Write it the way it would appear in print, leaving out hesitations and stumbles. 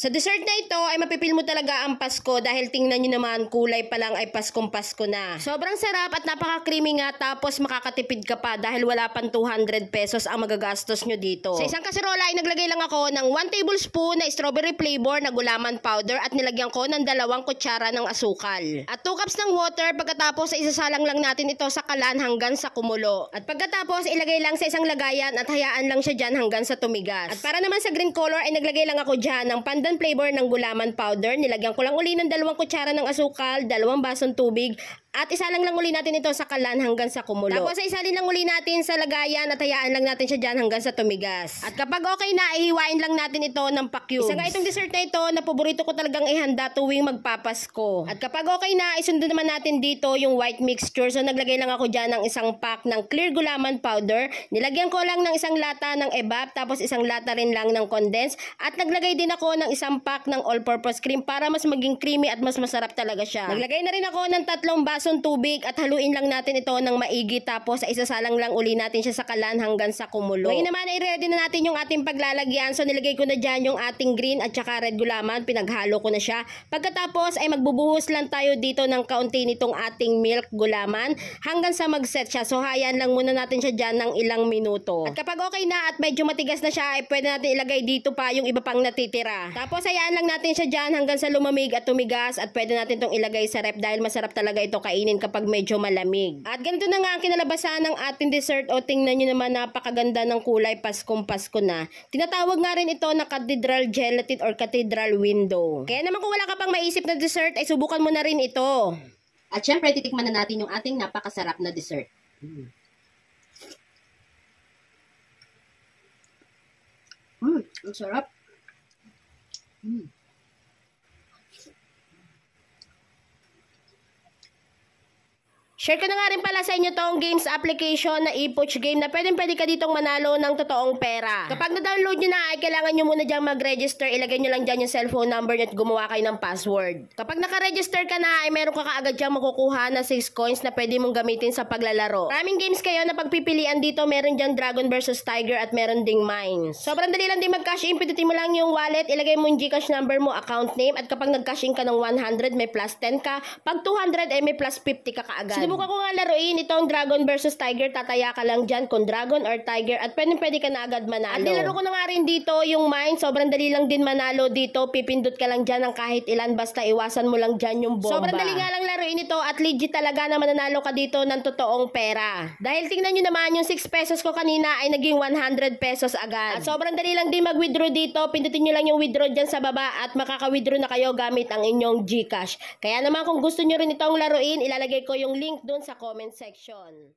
Sa dessert na ito ay mapipil mo talaga ang Pasko dahil tingnan nyo naman kulay pa lang ay Paskong Pasko na. Sobrang sarap at napaka-creamy nga tapos makakatipid ka pa dahil wala pang 200 pesos ang magagastos nyo dito. Sa isang kaserola ay naglagay lang ako ng 1 tablespoon na strawberry flavor na gulaman powder at nilagyan ko ng 2 kutsara ng asukal. At 2 cups ng water pagkatapos ay isasalang lang natin ito sa kalan hanggang sa kumulo. At pagkatapos ilagay lang sa isang lagayan at hayaan lang siya dyan hanggang sa tumigas. At para naman sa green color ay naglagay lang ako dyan ng pandan flavor ng gulaman powder. Nilagyan ko lang uli ng 2 kutsara ng asukal, 2 basong tubig, at isalang lang uli natin ito sa kalan hanggang sa kumulo. Tapos ay isalin lang uli natin sa lagayan at hayaan lang natin siya dyan hanggang sa tumigas. At kapag okay na, ihiwain lang natin ito ng pa-cubes. Isa nga itong dessert na ito na paborito ko talagang ihanda tuwing magpapasko. At kapag okay na, isunod naman natin dito yung white mixture. So naglagay lang ako dyan ng isang pack ng clear gulaman powder. Nilagyan ko lang ng isang lata ng evap, tapos isang lata rin lang ng condensed. At naglagay din ako ng isang pack ng all-purpose cream para mas maging creamy at mas masarap talaga siya. Naglagay na rin ako ng 3 basong tubig at haluin lang natin ito ng maigi, tapos isasalang lang uli natin siya sa kalan hanggang sa kumulo. Ngayon naman ay ready na natin yung ating paglalagyan. So nilagay ko na dyan yung ating green at saka red gulaman, pinaghalo ko na siya. Pagkatapos ay magbubuhos lang tayo dito ng kaunti nitong ating milk gulaman hanggang sa mag-set siya. So hayaan lang muna natin siya dyan ng ilang minuto. At kapag okay na at medyo matigas na siya, ay pwede natin ilagay dito pa yung iba pang natitira. Tapos hayaan lang natin siya dyan hanggang sa lumamig at tumigas, at pwede natin itong ilagay sa rep dahil masarap talaga ito kainin kapag medyo malamig. At ganito na nga ang kinalabasan ng ating dessert. O tingnan nyo naman, napakaganda ng kulay, Paskong Pasko na. Tinatawag nga rin ito na cathedral gelatin or cathedral window. Kaya naman kung wala ka pang maisip na dessert, ay subukan mo na rin ito. At syempre, titikman na natin yung ating napakasarap na dessert. Ang sarap. Share ko na nga rin pala sa inyo tong games application na ePouch game na pwede ka ditong manalo ng totoong pera. Kapag na-download nyo na ay kailangan nyo muna dyang mag-register. Ilagay nyo lang dyan yung cellphone number at gumawa kayo ng password. Kapag naka-register ka na ay meron ka kaagad dyang makukuha na 6 coins na pwede mong gamitin sa paglalaro. Maraming games kayo na pagpipilian dito. Meron dyang Dragon vs Tiger at meron ding Mines. Sobrang dali lang din mag-cash in. Pindutin mo lang yung wallet, ilagay mo yung Gcash number mo, account name, at kapag nag-cash in ka ng 100 may plus 10 ka. Pag 200 ay may plus 50 ka kaagad. Sinubukan ko nga laruin itong Dragon vs Tiger. Tataya ka lang dyan kung Dragon or Tiger at pwede ka na agad manalo. At nilaro ko na nga rin dito yung Mine. Sobrang dali lang din manalo dito. Pipindot ka lang dyan ng kahit ilan, basta iwasan mo lang dyan yung bomba. Sobrang dali nga lang laruin ito at legit talaga na mananalo ka dito ng totoong pera. Dahil tingnan nyo naman yung 6 pesos ko kanina ay naging 100 pesos agad. At sobrang dali lang din mag-withdraw dito. Pindutin nyo lang yung withdraw dyan sa baba at makaka-withdraw na kayo gamit ang inyong Gcash. Kaya naman kung gusto nyo rin itong laruin, ilalagay ko yung link dun sa comment section.